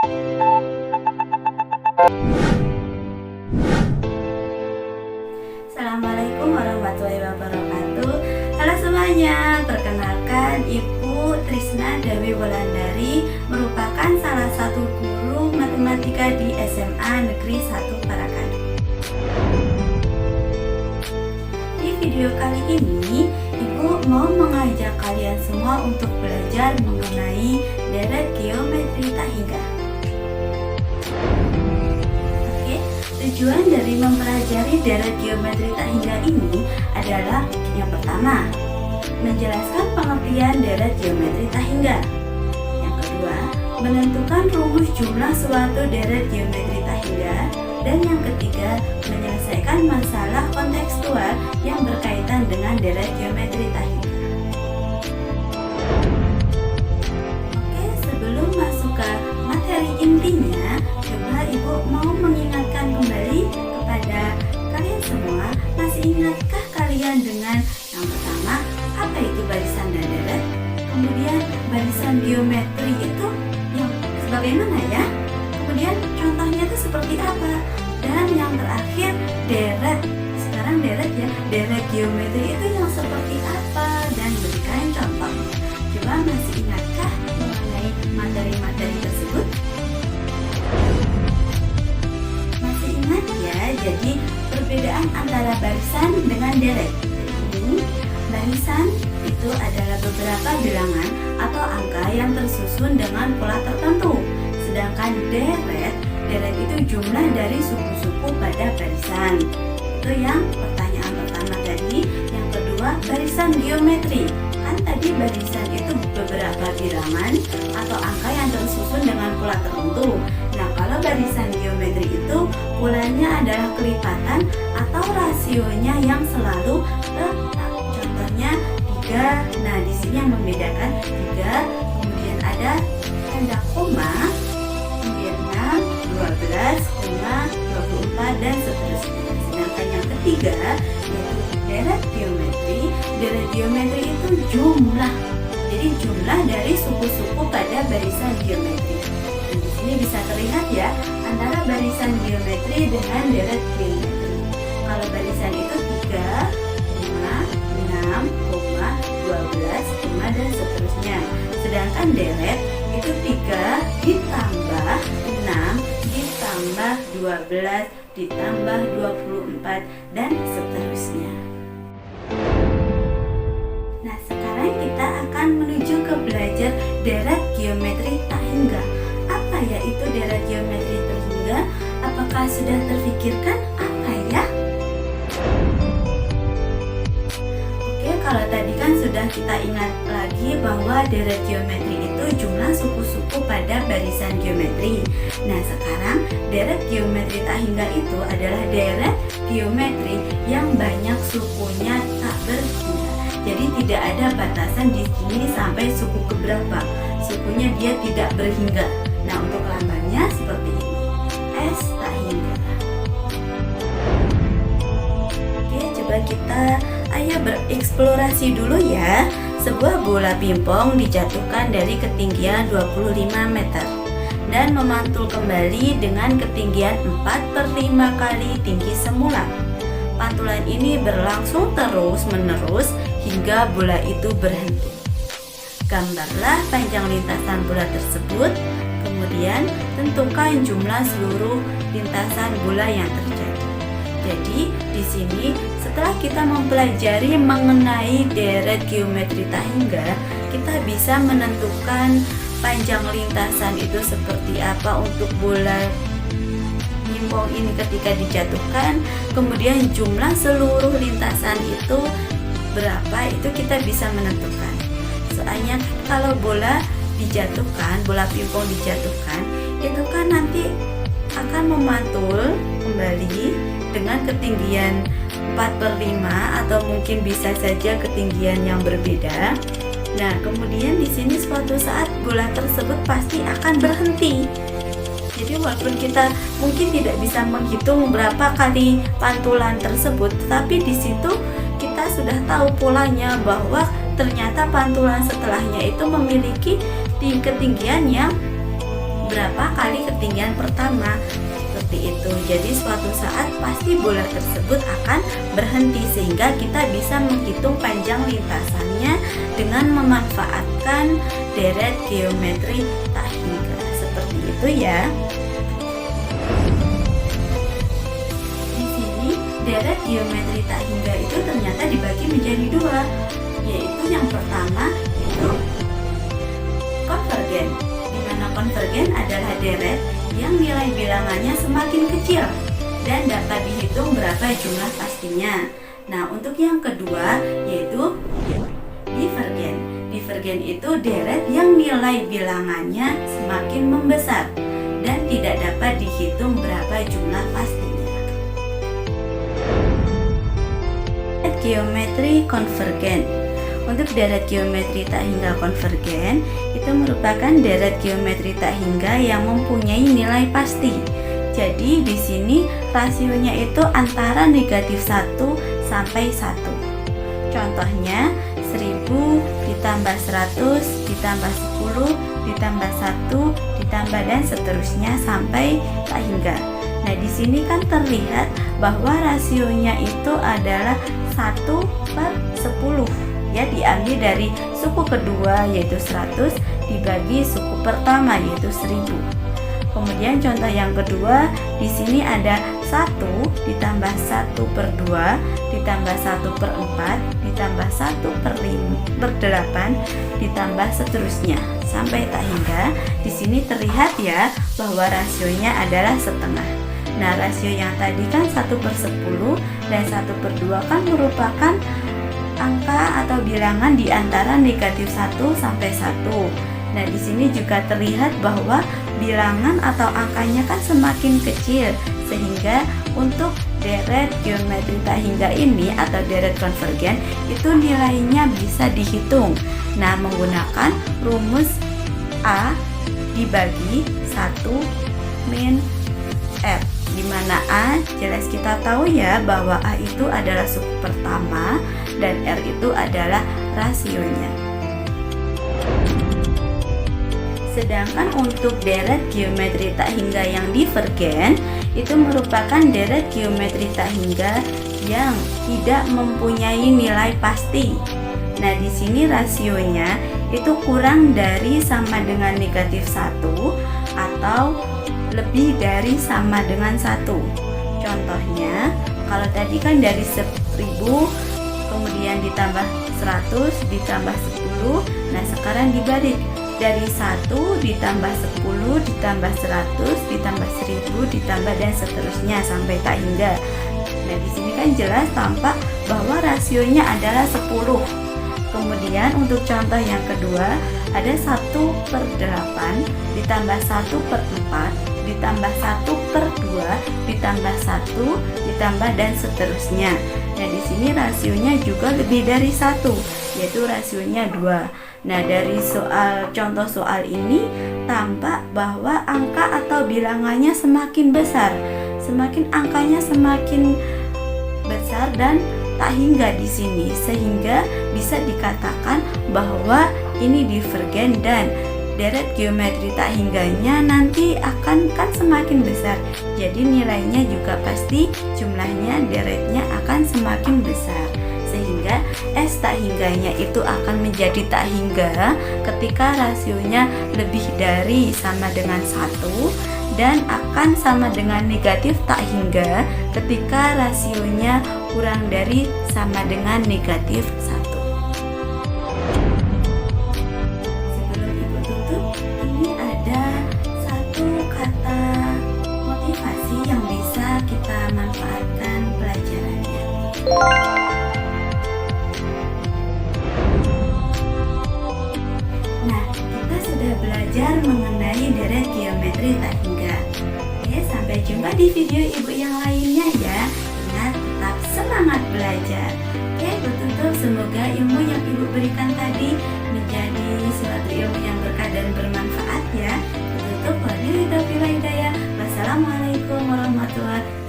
Assalamualaikum warahmatullahi wabarakatuh. Halo semuanya, perkenalkan Ibu Trisna Dewi Wulandari, merupakan salah satu guru matematika di SMA Negeri 1 Parakan. Di video kali ini, Ibu mau mengajak kalian semua untuk belajar mengenai deret geometri tak hingga. Tujuan dari mempelajari deret geometri tak hingga ini adalah yang pertama, menjelaskan pengertian deret geometri tak hingga. Yang kedua, menentukan rumus jumlah suatu deret geometri tak hingga. Dan yang ketiga, menyelesaikan masalah kontekstual yang berkaitan dengan deret geometri tak hingga. Oke, sebelum masuk ke materi intinya, coba Ibu mau mengingatkan kembali kepada kalian semua. Masih ingatkah kalian dengan yang pertama, apa itu barisan dan deret? Kemudian barisan geometri itu yang bagaimana ya? Kemudian contohnya itu seperti apa? Dan yang terakhir deret. Sekarang deret ya, deret geometri itu yang seperti apa? Dan berikan contohnya. Coba masih ingatkah mengenai materi-materi tersebut? Jadi perbedaan antara barisan dengan deret. Ini barisan itu adalah beberapa bilangan atau angka yang tersusun dengan pola tertentu. Sedangkan deret itu jumlah dari suku-suku pada barisan. Itu yang pertanyaan pertama tadi. Yang kedua, barisan geometri. Kan tadi barisan itu beberapa bilangan atau angka yang tersusun dengan pola tertentu. Nah, kalau barisan geometri itu polanya adalah kelipatan atau rasionya yang selalu tetap. Contohnya 3. Nah, di sini yang membedakan 3, kemudian ada tanda koma, kemudian 6, 12, 24 dan seterusnya. Sedangkan yang ketiga yaitu deret geometri. Deret geometri itu jumlah. Jadi jumlah dari suku-suku pada barisan geometri. Dan di sini bisa terlihat ya antara barisan geometri dengan deret geometri. Kalau barisan itu 3, 5, 6, 12, 5 dan seterusnya. Sedangkan deret itu 3 ditambah 6 ditambah 12 ditambah 24 dan seterusnya. Nah, sekarang kita akan menuju ke belajar deret geometri tak hingga. Apa ya itu deret geometri tak hingga? Apakah sudah terfikirkan apa ya? Oke, kalau tadi kan sudah kita ingat lagi bahwa deret geometri itu jumlah suku-suku pada barisan geometri. Nah, sekarang deret geometri tak hingga itu adalah deret geometri yang banyak sukunya tak berhingga. Jadi tidak ada batasan di sini sampai suku keberapa. Sukunya dia tidak berhingga. Nah, untuk lambangnya seperti ini. S tak hingga. Oke, coba kita bereksplorasi dulu ya. Sebuah bola pingpong dijatuhkan dari ketinggian 25 meter dan memantul kembali dengan ketinggian 4/5 kali tinggi semula. Pantulan ini berlangsung terus-menerus hingga bola itu berhenti. Gambarlah panjang lintasan bola tersebut, kemudian tentukan jumlah seluruh lintasan bola yang terjadi. Jadi, di sini setelah kita mempelajari mengenai deret geometri tak hingga, kita bisa menentukan panjang lintasan itu seperti apa untuk bola pingpong ini ketika dijatuhkan, kemudian jumlah seluruh lintasan itu berapa, itu kita bisa menentukan. Soalnya kalau bola dijatuhkan, bola pingpong dijatuhkan, itu kan nanti akan memantul kembali dengan ketinggian 4/5 atau mungkin bisa saja ketinggian yang berbeda. Nah, kemudian di sini suatu saat bola tersebut pasti akan berhenti. Jadi walaupun kita mungkin tidak bisa menghitung berapa kali pantulan tersebut, tapi di situ kita sudah tahu polanya bahwa ternyata pantulan setelahnya itu memiliki ketinggian yang berapa kali ketinggian pertama. Seperti itu. Jadi suatu saat pasti bola tersebut akan berhenti, sehingga kita bisa menghitung panjang lintasannya dengan memanfaatkan deret geometri tak hingga. Seperti itu ya. Di sini deret geometri tak hingga itu ternyata dibagi menjadi dua, yaitu yang pertama itu konvergen, di mana konvergen adalah deret yang nilai bilangannya semakin kecil dan dapat dihitung berapa jumlah pastinya. Nah, untuk yang kedua yaitu divergen. Divergen itu deret yang nilai bilangannya semakin membesar dan tidak dapat dihitung berapa jumlah pastinya. Geometri konvergen. Untuk deret geometri tak hingga konvergen itu merupakan deret geometri tak hingga yang mempunyai nilai pasti. Jadi di sini rasionya itu antara negatif 1 sampai 1. Contohnya 1000 ditambah 100 ditambah 10 ditambah 1 ditambah dan seterusnya sampai tak hingga. Nah, di sini kan terlihat bahwa rasionya itu adalah 1/10. Ya, diambil dari suku kedua yaitu 100 dibagi suku pertama yaitu 1000. Kemudian contoh yang kedua, di sini ada 1 ditambah 1/2 ditambah 1/4 ditambah 1/8 ditambah seterusnya sampai tak hingga. Di sini terlihat ya bahwa rasionya adalah setengah. Nah, rasio yang tadi kan 1/10 dan 1/2 kan merupakan angka atau bilangan di antara negatif 1 sampai 1. Nah, di sini juga terlihat bahwa bilangan atau angkanya kan semakin kecil, sehingga untuk deret geometri tak hingga ini atau deret konvergen itu nilainya bisa dihitung. Nah, menggunakan rumus A dibagi 1 min R, di mana A jelas kita tahu ya bahwa A itu adalah suku pertama dan R itu adalah rasionya. Sedangkan untuk deret geometri tak hingga yang divergen itu merupakan deret geometri tak hingga yang tidak mempunyai nilai pasti. Nah, di sini rasionya itu kurang dari sama dengan negatif 1 atau lebih dari sama dengan 1. Contohnya, kalau tadi kan dari 1000 kemudian ditambah 100 ditambah 10. Nah, sekarang dibalik. Dari 1 ditambah 10 ditambah 100 ditambah 1000 ditambah dan seterusnya sampai tak hingga. Nah, di sini kan jelas tampak bahwa rasionya adalah 10. Kemudian untuk contoh yang kedua ada 1/8 ditambah 1/4 ditambah 1/2 ditambah 1 ditambah dan seterusnya. Nah, di sini rasionya juga lebih dari 1, yaitu rasionya 2. Nah, dari contoh soal ini tampak bahwa angka atau bilangannya semakin besar, semakin angkanya semakin besar dan tak hingga di sini, sehingga bisa dikatakan bahwa ini divergen dan deret geometri tak hingganya nanti akan kan semakin besar. Jadi nilainya juga pasti jumlahnya deretnya akan semakin besar, sehingga S tak hingganya itu akan menjadi tak hingga ketika rasionya lebih dari sama dengan 1 dan akan sama dengan negatif tak hingga ketika rasionya kurang dari sama dengan negatif 1. Sebelum Ibu tutup, ini ada satu kata motivasi yang bisa kita manfaatkan pelajarannya. Nah, kita sudah belajar mengenai deret geometri tak hingga. Oke, sampai jumpa di video Ibu yang lainnya ya. Ingat, tetap semangat belajar. Oke, betul-betul semoga ilmu yang Ibu berikan tadi menjadi suatu ilmu yang berkah dan bermanfaat ya. Betul-betul wabillahi taufiq wal hidayah. Wassalamualaikum warahmatullahi wabarakatuh.